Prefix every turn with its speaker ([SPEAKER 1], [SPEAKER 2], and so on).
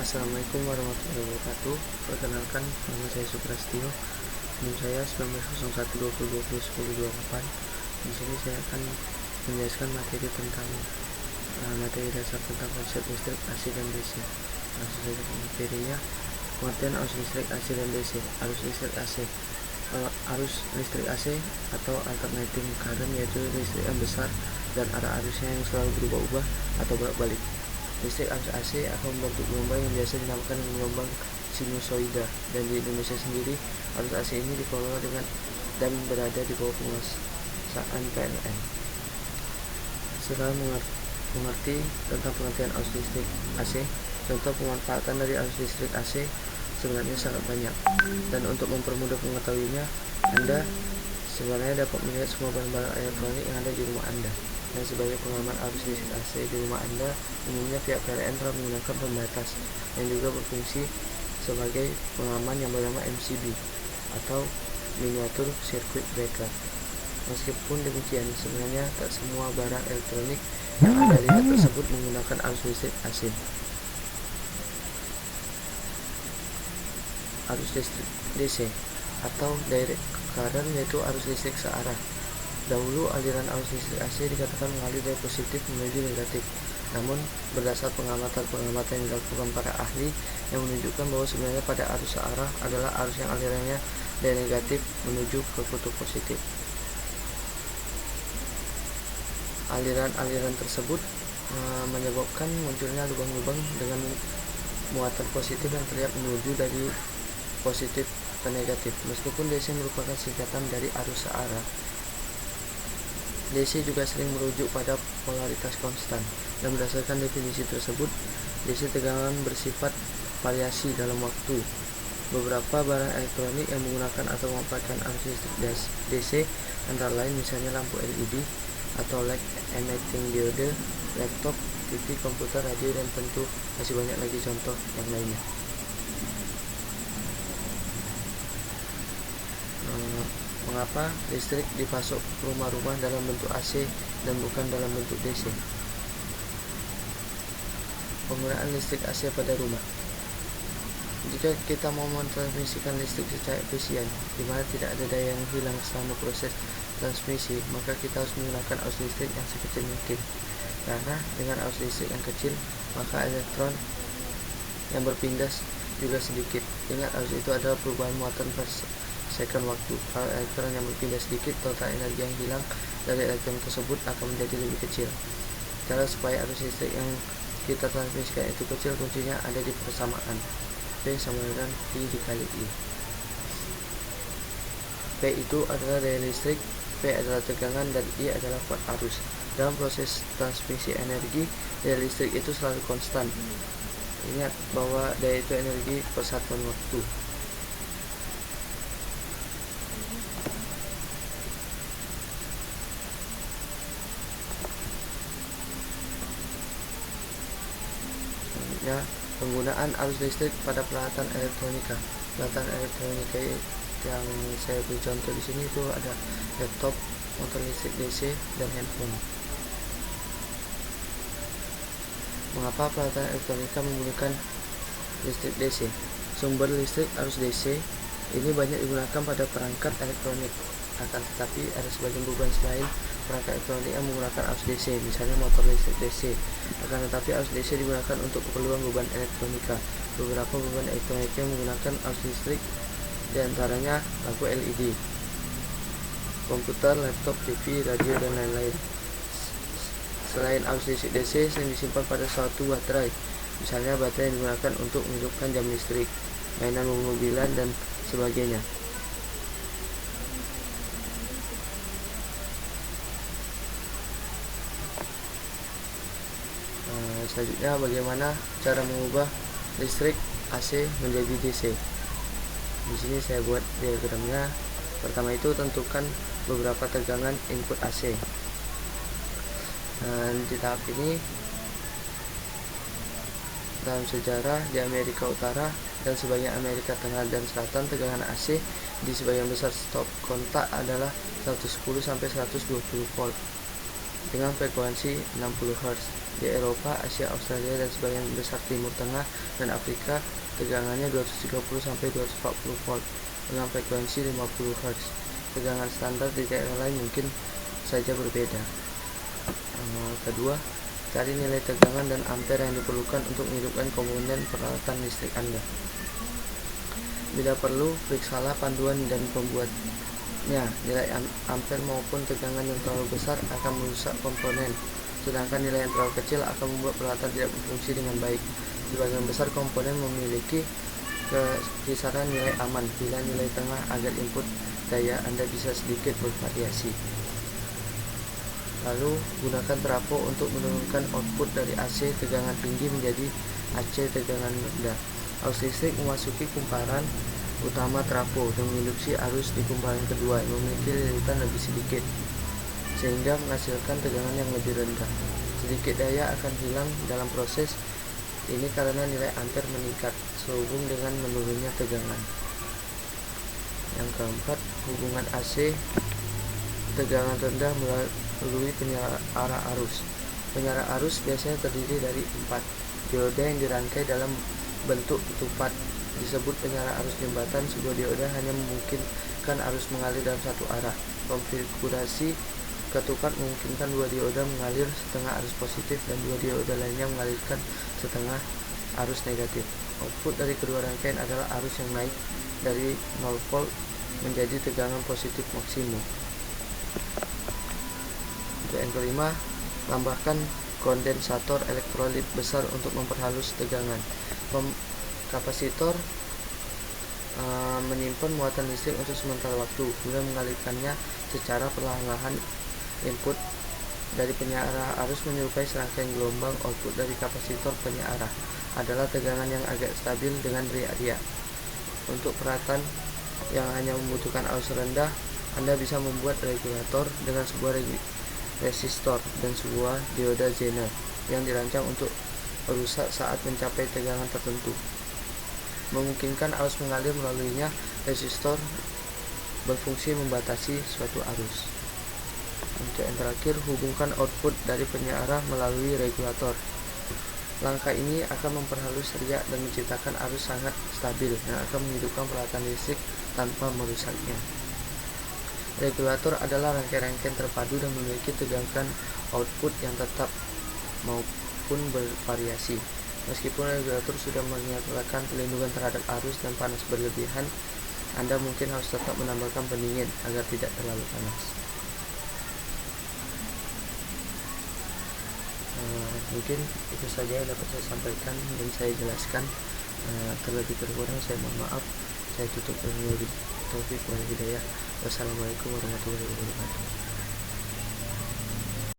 [SPEAKER 1] Assalamualaikum warahmatullahi wabarakatuh. Perkenalkan, nama saya Suprastio. NIM saya 190120201024. Di sini saya akan menjelaskan materi tentang materi dasar tentang konsep listrik AC dan DC. Langsung saja ke materinya. Pengertian arus listrik AC dan DC. Arus listrik AC. Arus listrik AC atau alternating current yaitu listrik yang besar dan arah arusnya yang selalu berubah-ubah atau bolak-balik. Listrik arus AC akan membentuk gelombang yang biasa dinamakan gelombang sinusoida, dan di Indonesia sendiri arus AC ini dikelola dengan dan berada di bawah penguasaan PLN. Setelah mengerti tentang pengertian arus listrik AC, contoh pemanfaatan dari arus listrik AC sebenarnya sangat banyak, dan untuk mempermudah mengetahuinya, Anda sebenarnya dapat melihat semua barang-barang elektronik yang ada di rumah Anda. Dan sebagai pengaman arus listrik AC di rumah Anda, umumnya pihak PLN telah menggunakan pembatas yang juga berfungsi sebagai pengaman yang bernama MCB atau Miniatur Circuit Breaker. Meskipun demikian, sebenarnya tak semua barang elektronik yang Anda lihat tersebut menggunakan arus listrik AC. Arus listrik DC atau direct current yaitu arus listrik searah. Dahulu aliran arus listrik AC dikatakan mengalir dari positif menuju negatif. Namun berdasar pengamatan yang dilakukan para ahli yang menunjukkan bahwa sebenarnya pada arus searah adalah arus yang alirannya dari negatif menuju ke kutub positif. Aliran-aliran tersebut menyebabkan munculnya lubang-lubang dengan muatan positif yang terlihat menuju dari positif ke negatif. Meskipun DC merupakan singkatan dari arus searah, DC juga sering merujuk pada polaritas konstan, dan berdasarkan definisi tersebut, DC tegangan bersifat variasi dalam waktu. Beberapa barang elektronik yang menggunakan atau memanfaatkan arus listrik DC antara lain misalnya lampu LED atau light emitting diode, laptop, TV, komputer, radio, dan tentu masih banyak lagi contoh yang lainnya. Mengapa listrik dipasok rumah-rumah dalam bentuk AC dan bukan dalam bentuk DC? Penggunaan listrik AC pada rumah. Jika kita mau mentransmisikan listrik secara efisien, di mana tidak ada daya yang hilang selama proses transmisi, maka kita harus menggunakan arus listrik yang sekecil mungkin. Karena dengan arus listrik yang kecil, maka elektron yang berpindah juga sedikit. Ingat, arus itu adalah perubahan muatan per second waktu. Kalau elektron yang berpindah sedikit, total energi yang hilang dari elektron tersebut akan menjadi lebih kecil. Cara supaya arus listrik yang kita transmisikan itu kecil, kuncinya ada di persamaan P sama dengan I dikali I. P itu adalah daya listrik, P adalah tegangan, dan I adalah kuat arus. Dalam proses transmisi energi, daya listrik itu selalu konstan. Ingat bahwa daya itu energi per satuan waktu. Penggunaan arus listrik pada peralatan elektronika. Peralatan elektronika yang saya beri contoh di sini itu ada laptop, motor listrik DC, dan handphone. Mengapa peralatan elektronika menggunakan listrik DC? Sumber listrik arus DC ini banyak digunakan pada perangkat elektronik. Akan tetapi ada sebagian beban selain perangkat elektronik yang menggunakan arus DC, misalnya motor listrik DC. Akan tetapi arus DC digunakan untuk keperluan beban elektronika. Beberapa beban elektronika yang menggunakan arus listrik diantaranya lampu LED, komputer, laptop, TV, radio, dan lain-lain. Selain arus listrik DC, sering disimpan pada suatu baterai. Misalnya baterai yang digunakan untuk menghidupkan jam listrik, mainan mobilan, dan sebagainya. Selanjutnya, bagaimana cara mengubah listrik AC menjadi DC? Di sini saya buat diagramnya. Pertama itu tentukan beberapa tegangan input AC. Dan di tahap ini, dalam sejarah di Amerika Utara dan sebagian Amerika Tengah dan Selatan, tegangan AC di sebagian besar stop kontak adalah 110 sampai 120 volt. dengan frekuensi 60 Hz. Di Eropa, Asia, Australia, dan sebagian besar Timur Tengah dan Afrika, tegangannya 230 sampai 240 volt dengan frekuensi 50 Hz. Tegangan standar di daerah lain mungkin saja berbeda. Kedua, cari nilai tegangan dan ampere yang diperlukan untuk menghidupkan komponen peralatan listrik Anda. Bila perlu, periksalah panduan dan pembuatnya. Nilai ampere maupun tegangan yang terlalu besar akan merusak komponen, sedangkan nilai yang terlalu kecil akan membuat peralatan tidak berfungsi dengan baik. Sebagian besar komponen memiliki kisaran nilai aman. Bila nilai tengah agar input daya Anda bisa sedikit bervariasi. Lalu, gunakan trafo untuk menurunkan output dari AC tegangan tinggi menjadi AC tegangan rendah. Arus listrik memasuki kumparan utama trafo dan menginduksi arus di kumparan kedua yang memiliki lilitan lebih sedikit, sehingga menghasilkan tegangan yang lebih rendah. Sedikit daya akan hilang dalam proses ini karena nilai ampere meningkat sehubung dengan menurunnya tegangan. Yang keempat, hubungan AC tegangan rendah melalui penyara arus. Penyara arus biasanya terdiri dari 4 dioda yang dirangkai dalam bentuk ketupat. Disebut penyara arus jembatan. Sebuah dioda hanya memungkinkan arus mengalir dalam satu arah. Konfigurasi ketupat memungkinkan dua dioda mengalir setengah arus positif dan dua dioda lainnya mengalirkan setengah arus negatif. Output dari kedua rangkaian adalah arus yang naik dari 0 volt menjadi tegangan positif maksimum. Untuk yang kelima, tambahkan kondensator elektrolit besar untuk memperhalus tegangan. Kapasitor menyimpan muatan listrik untuk sementara waktu, kemudian mengalirkannya secara perlahan-lahan. Input dari penyara arus menyerupai serangkaian gelombang. Output dari kapasitor penyara adalah tegangan yang agak stabil dengan riak-riak. Untuk peralatan yang hanya membutuhkan arus rendah, Anda bisa membuat regulator dengan sebuah resistor dan sebuah dioda Zener yang dirancang untuk rusak saat mencapai tegangan tertentu. Memungkinkan arus mengalir melaluinya. Resistor berfungsi membatasi suatu arus. Untuk yang terakhir, hubungkan output dari penyara melalui regulator. Langkah ini akan memperhalus riak dan menciptakan arus sangat stabil yang akan menghidupkan peralatan listrik tanpa merusaknya. Regulator adalah rangkaian-rangkaian terpadu dan memiliki tegangan output yang tetap maupun bervariasi. Meskipun regulator sudah menyatakan pelindungan terhadap arus dan panas berlebihan, Anda mungkin harus tetap menambahkan pendingin agar tidak terlalu panas. Mungkin itu saja yang dapat saya sampaikan dan saya jelaskan. Terlebih kurang saya mohon maaf. Saya tutup dengan taufik wal hidayah. Wassalamualaikum warahmatullahi wabarakatuh.